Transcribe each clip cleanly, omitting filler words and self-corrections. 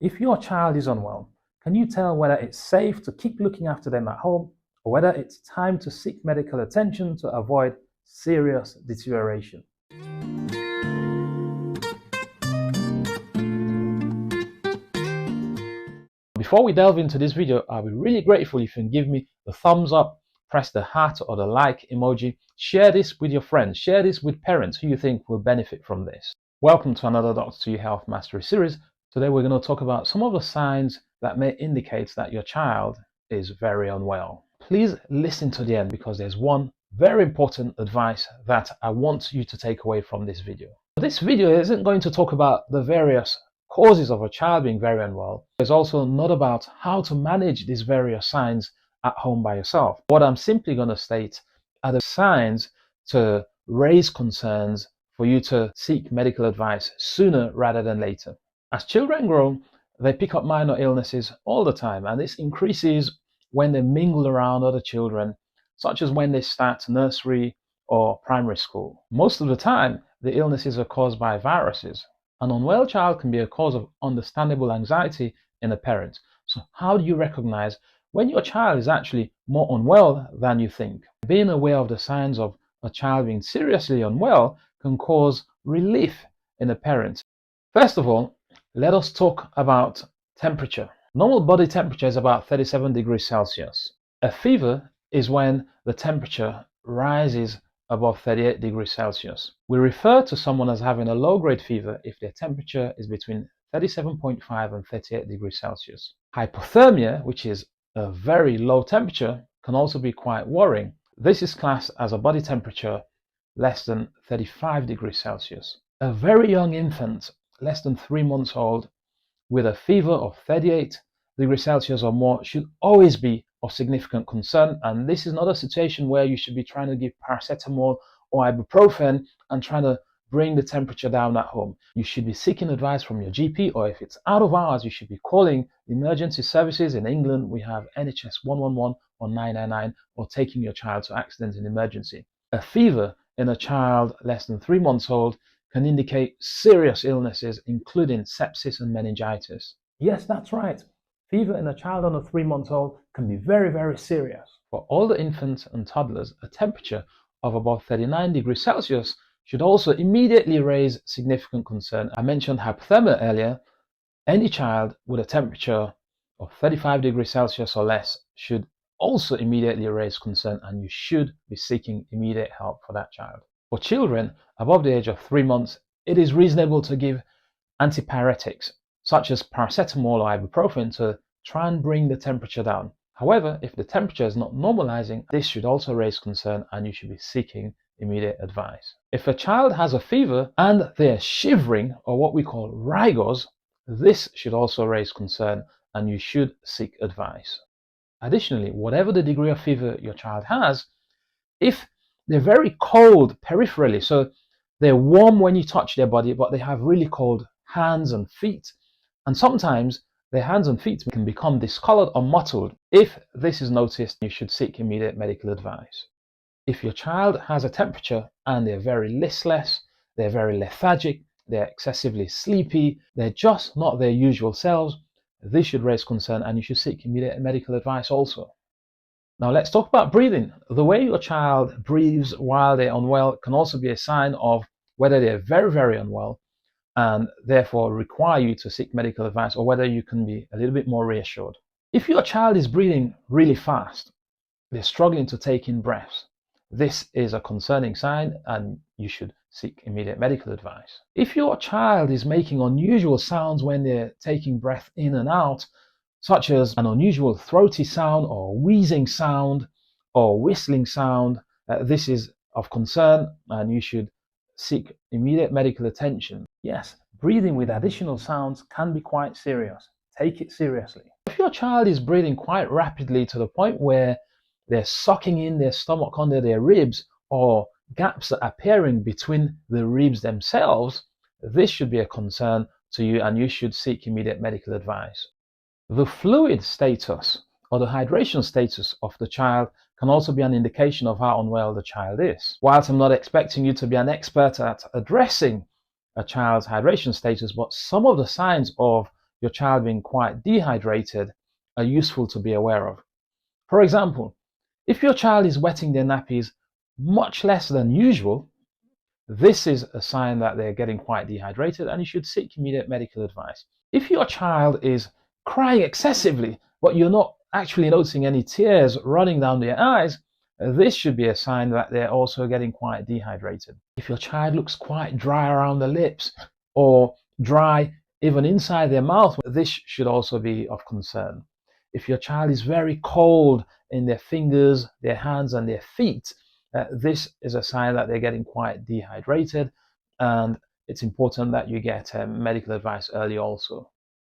If your child is unwell, can you tell whether it's safe to keep looking after them at home or whether it's time to seek medical attention to avoid serious deterioration? Before we delve into this video, I'll be really grateful if you can give me the thumbs up, press the heart or the like emoji, share this with your friends, share this with parents who you think will benefit from this. Welcome to another Dr. You Health Mastery series. Today we're going to talk about some of the signs that may indicate that your child is very unwell. Please listen to the end because there's one very important advice that I want you to take away from this video. This video isn't going to talk about the various causes of a child being very unwell. It's also not about how to manage these various signs at home by yourself. What I'm simply going to state are the signs to raise concerns for you to seek medical advice sooner rather than later. As children grow, they pick up minor illnesses all the time, and this increases when they mingle around other children, such as when they start nursery or primary school. Most of the time, the illnesses are caused by viruses. An unwell child can be a cause of understandable anxiety in a parent. So how do you recognize when your child is actually more unwell than you think? Being aware of the signs of a child being seriously unwell can cause relief in a parent. First of all, let us talk about temperature. Normal body temperature is about 37 degrees Celsius. A fever is when the temperature rises above 38 degrees Celsius. We refer to someone as having a low-grade fever if their temperature is between 37.5 and 38 degrees Celsius. Hypothermia, which is a very low temperature, can also be quite worrying. This is classed as a body temperature less than 35 degrees Celsius. A very young infant, less than 3 months old, with a fever of 38 degrees Celsius or more should always be of significant concern, and this is not a situation where you should be trying to give paracetamol or ibuprofen and trying to bring the temperature down at home. You should be seeking advice from your GP, or if it's out of hours, you should be calling emergency services. In England, we have NHS 111 or 999, or taking your child to accident and emergency. A fever in a child less than 3 months old can indicate serious illnesses, including sepsis and meningitis. Yes, that's right. Fever in a child under 3 months old can be very, very serious. For older infants and toddlers, a temperature of above 39 degrees Celsius should also immediately raise significant concern. I mentioned hypothermia earlier. Any child with a temperature of 35 degrees Celsius or less should also immediately raise concern, and you should be seeking immediate help for that child. For children above the age of 3 months, it is reasonable to give antipyretics, such as paracetamol or ibuprofen, to try and bring the temperature down. However, if the temperature is not normalizing, this should also raise concern and you should be seeking immediate advice. If a child has a fever and they're shivering, or what we call rigors, this should also raise concern and you should seek advice. Additionally, whatever the degree of fever your child has, if they're very cold peripherally, so they're warm when you touch their body, but they have really cold hands and feet, and sometimes their hands and feet can become discolored or mottled. If this is noticed, you should seek immediate medical advice. If your child has a temperature and they're very listless, they're very lethargic, they're excessively sleepy, they're just not their usual selves, this should raise concern and you should seek immediate medical advice also. Now let's talk about breathing. The way your child breathes while they're unwell can also be a sign of whether they're very, very unwell and therefore require you to seek medical advice, or whether you can be a little bit more reassured. If your child is breathing really fast, they're struggling to take in breaths, this is a concerning sign and you should seek immediate medical advice. If your child is making unusual sounds when they're taking breath in and out, such as an unusual throaty sound or wheezing sound or whistling sound, this is of concern and you should seek immediate medical attention. Yes, breathing with additional sounds can be quite serious. Take it seriously. If your child is breathing quite rapidly to the point where they're sucking in their stomach under their ribs, or gaps are appearing between the ribs themselves, this should be a concern to you and you should seek immediate medical advice. The fluid status or the hydration status of the child can also be an indication of how unwell the child is. Whilst I'm not expecting you to be an expert at addressing a child's hydration status, but some of the signs of your child being quite dehydrated are useful to be aware of. For example, if your child is wetting their nappies much less than usual, this is a sign that they're getting quite dehydrated and you should seek immediate medical advice. If your child is crying excessively, but you're not actually noticing any tears running down their eyes, this should be a sign that they're also getting quite dehydrated. If your child looks quite dry around the lips or dry even inside their mouth, this should also be of concern. If your child is very cold in their fingers, their hands and their feet, this is a sign that they're getting quite dehydrated, and it's important that you get medical advice early also.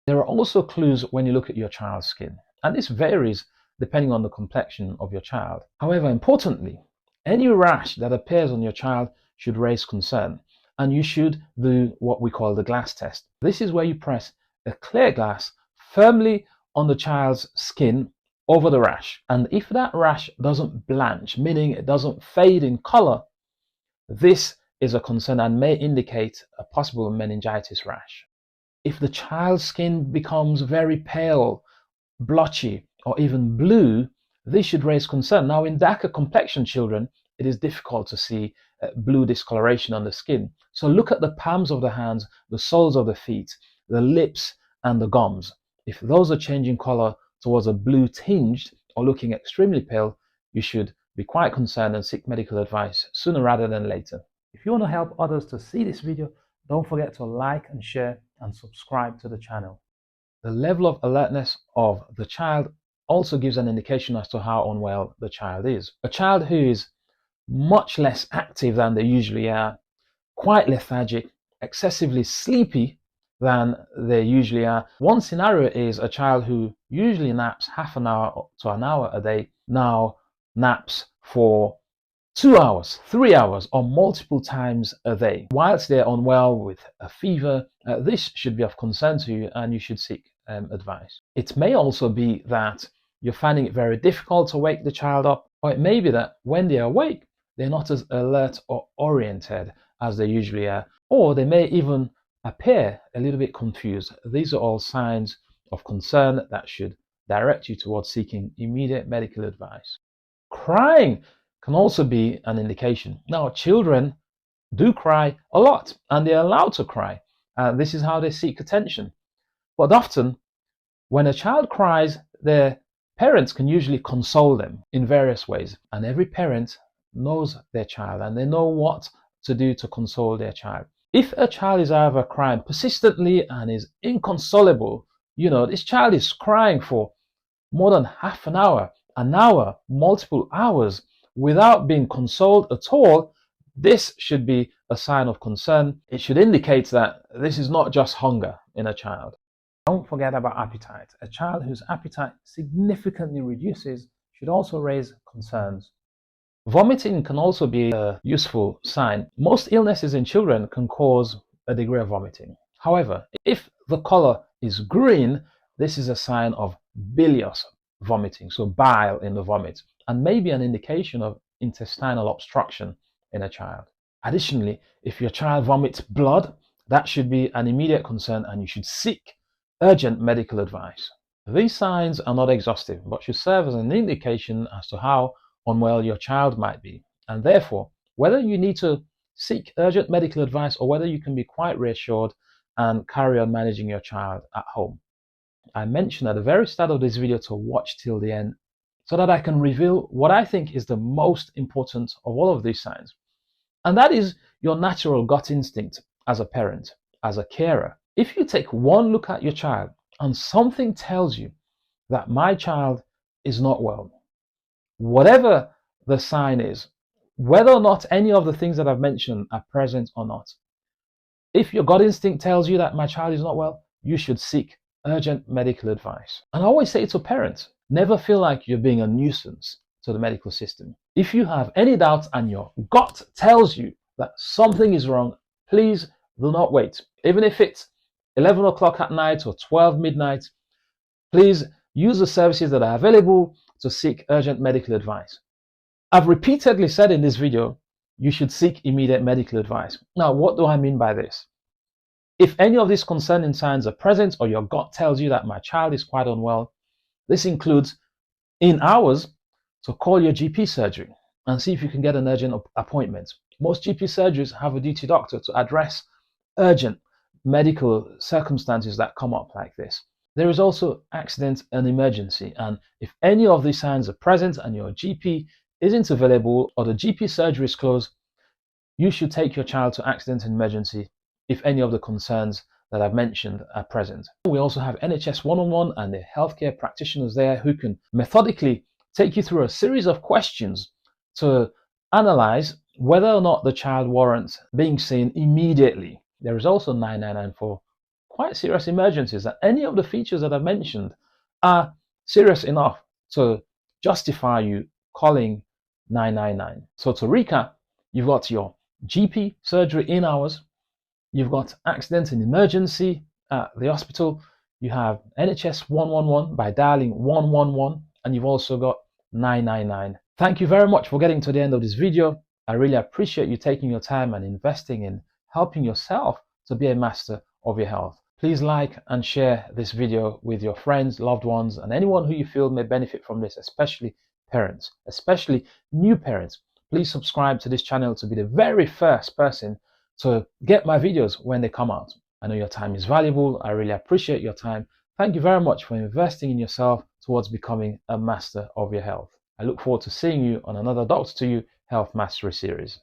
There are also clues when you look at your child's skin, and this varies depending on the complexion of your child. However, importantly, any rash that appears on your child should raise concern, and you should do what we call the glass test. This is where you press a clear glass firmly on the child's skin over the rash, and if that rash doesn't blanch, meaning it doesn't fade in color, this is a concern and may indicate a possible meningitis rash. If the child's skin becomes very pale, blotchy, or even blue, this should raise concern. Now, in darker complexion children, it is difficult to see blue discoloration on the skin. So look at the palms of the hands, the soles of the feet, the lips, and the gums. If those are changing color towards a blue tinged or looking extremely pale, you should be quite concerned and seek medical advice sooner rather than later. If you want to help others to see this video, don't forget to like and share and subscribe to the channel. The level of alertness of the child also gives an indication as to how unwell the child is. A child who is much less active than they usually are, quite lethargic, excessively sleepy than they usually are. One scenario is a child who usually naps half an hour to an hour a day, now naps for 2 hours, 3 hours, or multiple times a day. Whilst they're unwell with a fever, this should be of concern to you and you should seek advice. It may also be that you're finding it very difficult to wake the child up, or it may be that when they're awake, they're not as alert or oriented as they usually are, or they may even appear a little bit confused. These are all signs of concern that should direct you towards seeking immediate medical advice. Crying can also be an indication. Now, children do cry a lot and they're allowed to cry. This is how they seek attention. But often, when a child cries, their parents can usually console them in various ways. And every parent knows their child and they know what to do to console their child. If a child is either crying persistently and is inconsolable, this child is crying for more than half an hour, multiple hours, without being consoled at all, this should be a sign of concern. It should indicate that this is not just hunger in a child. Don't forget about appetite. A child whose appetite significantly reduces should also raise concerns. Vomiting can also be a useful sign. Most illnesses in children can cause a degree of vomiting. However, if the color is green, this is a sign of bilious vomiting, so bile in the vomit, and maybe an indication of intestinal obstruction in a child. Additionally, if your child vomits blood, that should be an immediate concern and you should seek urgent medical advice. These signs are not exhaustive, but should serve as an indication as to how unwell your child might be, and therefore whether you need to seek urgent medical advice or whether you can be quite reassured and carry on managing your child at home. I mentioned at the very start of this video to watch till the end so that I can reveal what I think is the most important of all of these signs, and that is your natural gut instinct as a parent, as a carer. If you take one look at your child and something tells you that my child is not well, whatever the sign is, whether or not any of the things that I've mentioned are present or not, if your gut instinct tells you that my child is not well, you should seek urgent medical advice. And I always say to parents, never feel like you're being a nuisance to the medical system. If you have any doubts and your gut tells you that something is wrong, please do not wait. Even if it's 11 o'clock at night or 12 midnight, please use the services that are available to seek urgent medical advice. I've repeatedly said in this video, you should seek immediate medical advice. Now, what do I mean by this? If any of these concerning signs are present, or your gut tells you that my child is quite unwell, this includes in hours to call your GP surgery and see if you can get an urgent appointment. Most GP surgeries have a duty doctor to address urgent medical circumstances that come up like this. There is also accident and emergency, and if any of these signs are present and your GP isn't available or the GP surgery is closed, you should take your child to accident and emergency if any of the concerns that I've mentioned are present. We also have NHS one-on-one and the healthcare practitioners there who can methodically take you through a series of questions to analyze whether or not the child warrants being seen immediately. There is also 999 for quite serious emergencies, and any of the features that I've mentioned are serious enough to justify you calling 999. So to recap, you've got your GP surgery in hours, you've got accident and emergency at the hospital, you have NHS 111 by dialing 111, and you've also got 999. Thank you very much for getting to the end of this video. I really appreciate you taking your time and investing in helping yourself to be a master of your health. Please like and share this video with your friends, loved ones, and anyone who you feel may benefit from this, especially parents, especially new parents. Please subscribe to this channel to be the very first person to get my videos when they come out. I know your time is valuable. I really appreciate your time. Thank you very much for investing in yourself towards becoming a master of your health. I look forward to seeing you on another Doctor to You Health Mastery series.